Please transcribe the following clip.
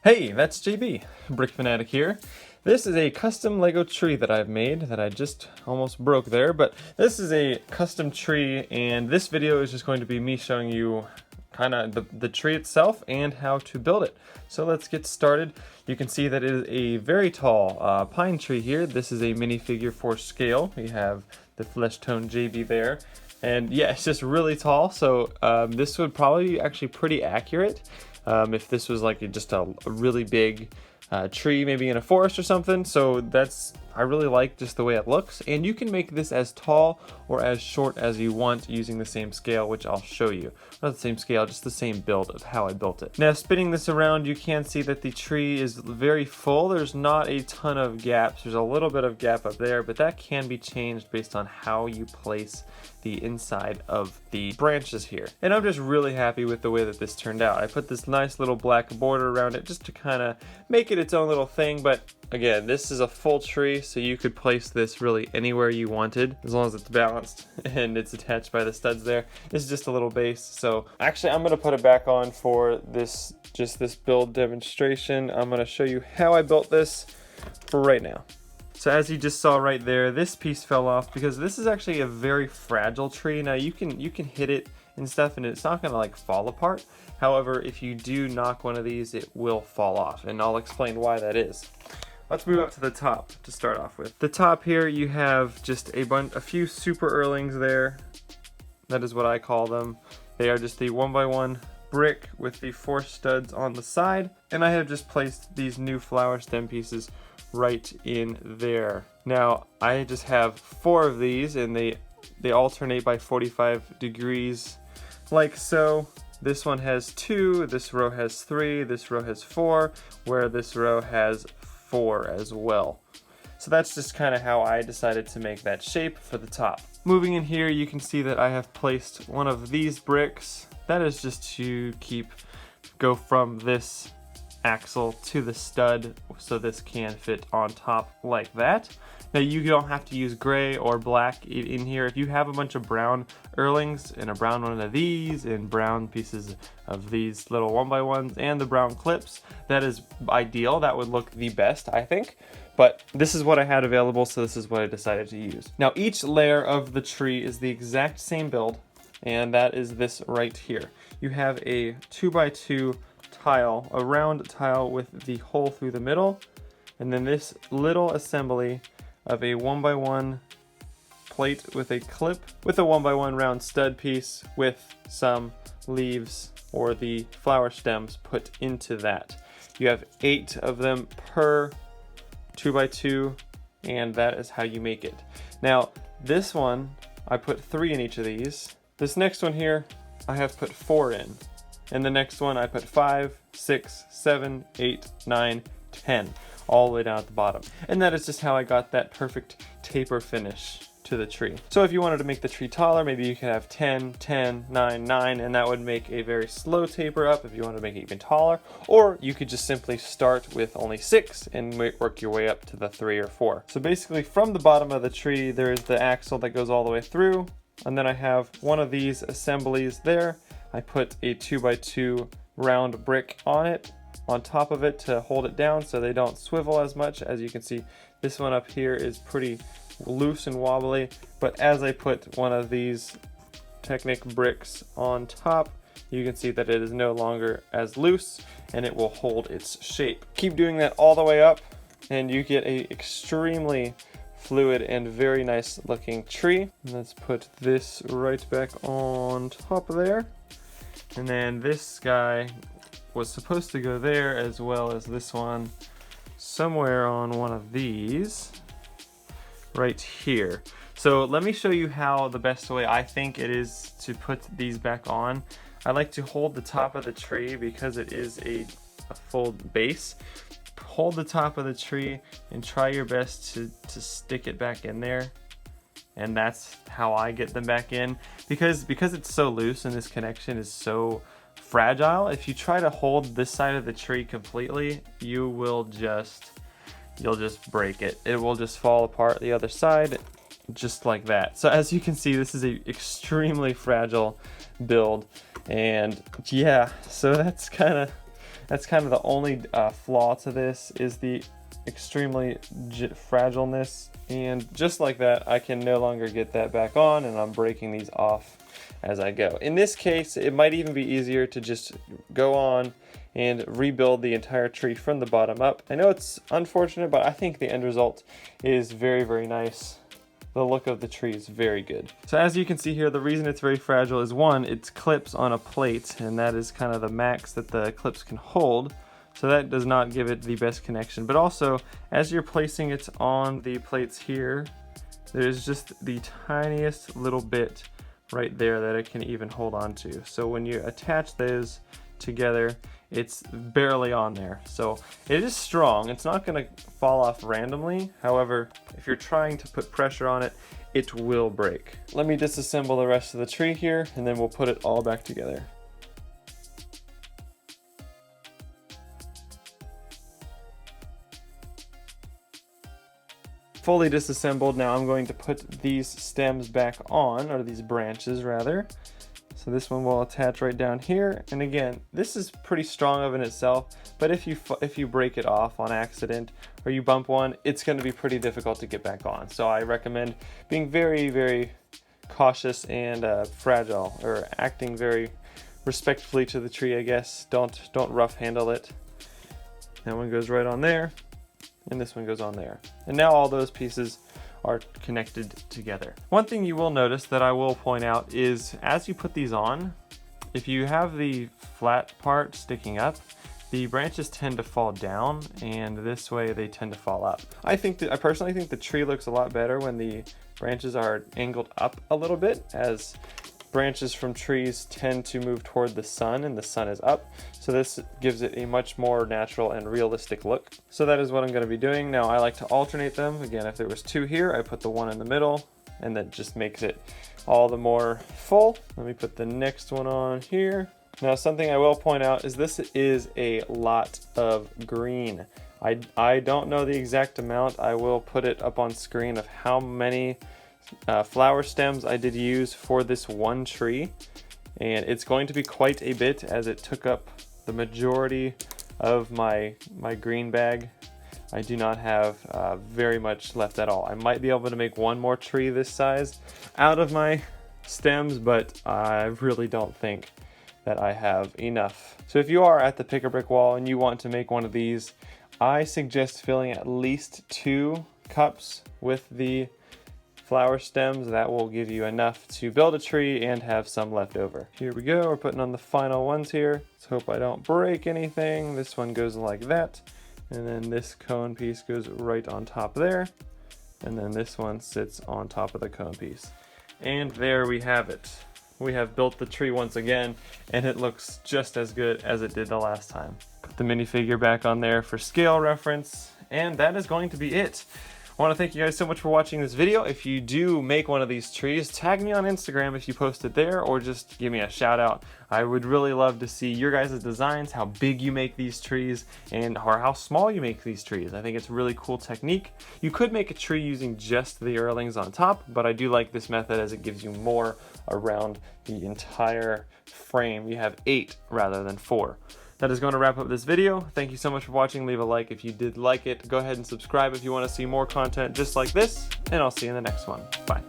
Hey, that's JB, Brick Fanatic here. This is a custom Lego tree that I've made that I just almost broke there, but this is a custom tree, and this video is just going to be me showing you kind of the tree itself and how to build it. So let's get started. You can see that it is a very tall pine tree here. This is a minifigure for scale. We have the flesh tone JB there. And yeah, it's just really tall, so this would probably be actually pretty accurate if this was like just a really big tree, maybe in a forest or something. So I really like just the way it looks, and you can make this as tall or as short as you want using the same scale, which I'll show you. Not the same scale, just the same build of how I built it. Now, spinning this around, you can see that the tree is very full. There's not a ton of gaps. There's a little bit of gap up there, but that can be changed based on how you place the inside of the branches here. And I'm just really happy with the way that this turned out. I put this nice little black border around it just to kind of make it its own little thing, but again, this is a full tree, so you could place this really anywhere you wanted as long as it's balanced and it's attached by the studs there. This is just a little base. So actually, I'm gonna put it back on for this build demonstration. I'm gonna show you how I built this for right now. So as you just saw right there, this piece fell off because this is actually a very fragile tree. Now you can hit it and stuff and it's not gonna like fall apart. However, if you do knock one of these, it will fall off, and I'll explain why that is. Let's move up to the top to start off with. The top here, you have just a few super Erlings there. That is what I call them. They are just the 1x1 brick with the 4 studs on the side, and I have just placed these new flower stem pieces right in there. Now I just have 4 of these, and they alternate by 45 degrees like so. This one has 2, this row has 3, this row has 4, where this row has 4 as well. So that's just kind of how I decided to make that shape for the top. Moving in here, you can see that I have placed one of these bricks. That is just to go from this axle to the stud, so this can fit on top like that. Now you don't have to use gray or black in here. If you have a bunch of brown Erlings and a brown one of these and brown pieces of these little 1x1s and the brown clips, that is ideal. That would look the best, I think. But this is what I had available, so this is what I decided to use. Now each layer of the tree is the exact same build, and that is this right here. You have a 2x2 tile, a round tile with the hole through the middle, and then this little assembly of a 1x1 plate with a clip with a 1x1 round stud piece with some leaves or the flower stems put into that. You have 8 of them per 2x2, and that is how you make it. Now this one, I put 3 in each of these. This next one here, I have put 4 in. And the next one I put 5, 6, 7, 8, 9, 10, all the way down at the bottom. And that is just how I got that perfect taper finish to the tree. So if you wanted to make the tree taller, maybe you could have 10, 10, 9, 9, and that would make a very slow taper up if you wanted to make it even taller. Or you could just simply start with only 6 and work your way up to the 3 or 4. So basically from the bottom of the tree, there is the axle that goes all the way through. And then I have one of these assemblies there. I put a 2x2 round brick on it, on top of it to hold it down so they don't swivel as much. As you can see, this one up here is pretty loose and wobbly, but as I put one of these Technic bricks on top, you can see that it is no longer as loose and it will hold its shape. Keep doing that all the way up and you get a extremely fluid and very nice looking tree. Let's put this right back on top of there. And then this guy was supposed to go there, as well as this one somewhere on one of these right here. So let me show you how the best way I think it is to put these back on. I like to hold the top of the tree because it is a full base. Hold the top of the tree and try your best to stick it back in there. And that's how I get them back in, because it's so loose and this connection is so fragile. If you try to hold this side of the tree completely, you'll just break it. It will just fall apart the other side, just like that. So as you can see, this is a extremely fragile build, and yeah, so that's kind of That's kind of the only flaw to this, is the extremely fragileness, and just like that I can no longer get that back on, and I'm breaking these off as I go. In this case, it might even be easier to just go on and rebuild the entire tree from the bottom up. I know it's unfortunate, but I think the end result is very, very nice. The look of the tree is very good. So as you can see here, the reason it's very fragile is, one, it clips on a plate, and that is kind of the max that the clips can hold. So that does not give it the best connection. But also, as you're placing it on the plates here, there's just the tiniest little bit right there that it can even hold on to. So when you attach those together, it's barely on there. So it is strong. It's not going to fall off randomly. However, if you're trying to put pressure on it, it will break. Let me disassemble the rest of the tree here, and then we'll put it all back together. Fully disassembled. Now I'm going to put these stems back on, or these branches rather. So this one will attach right down here, and again, this is pretty strong of in itself, but if you break it off on accident or you bump one, it's going to be pretty difficult to get back on. So I recommend being very, very cautious and fragile, or acting very respectfully to the tree, I guess. Don't rough handle it. That one goes right on there, and this one goes on there. And now all those pieces are connected together. One thing you will notice that I will point out is, as you put these on, if you have the flat part sticking up, the branches tend to fall down, and this way they tend to fall up. I personally think the tree looks a lot better when the branches are angled up a little bit, as branches from trees tend to move toward the sun, and the sun is up. So this gives it a much more natural and realistic look. So that is what I'm going to be doing. Now I like to alternate them. Again, if there was two here, I put the one in the middle, and that just makes it all the more full. Let me put the next one on here. Now something I will point out is this is a lot of green. I don't know the exact amount. I will put it up on screen of how many flower stems I did use for this one tree, and it's going to be quite a bit, as it took up the majority of my green bag. I do not have very much left at all. I might be able to make one more tree this size out of my stems, but I really don't think that I have enough. So if you are at the Pick a Brick wall and you want to make one of these, I suggest filling at least 2 cups with the flower stems. That will give you enough to build a tree and have some left over. Here we go, we're putting on the final ones here. Let's hope I don't break anything. This one goes like that, and then this cone piece goes right on top there, and then this one sits on top of the cone piece. And there we have it. We have built the tree once again, and it looks just as good as it did the last time. Put the minifigure back on there for scale reference, and that is going to be it. I want to thank you guys so much for watching this video. If you do make one of these trees, tag me on Instagram if you post it there, or just give me a shout out. I would really love to see your guys' designs, how big you make these trees, or how small you make these trees. I think it's a really cool technique. You could make a tree using just the earlings on top, but I do like this method as it gives you more around the entire frame. You have 8 rather than 4. That is going to wrap up this video. Thank you so much for watching. Leave a like if you did like it. Go ahead and subscribe if you want to see more content just like this, and I'll see you in the next one. Bye.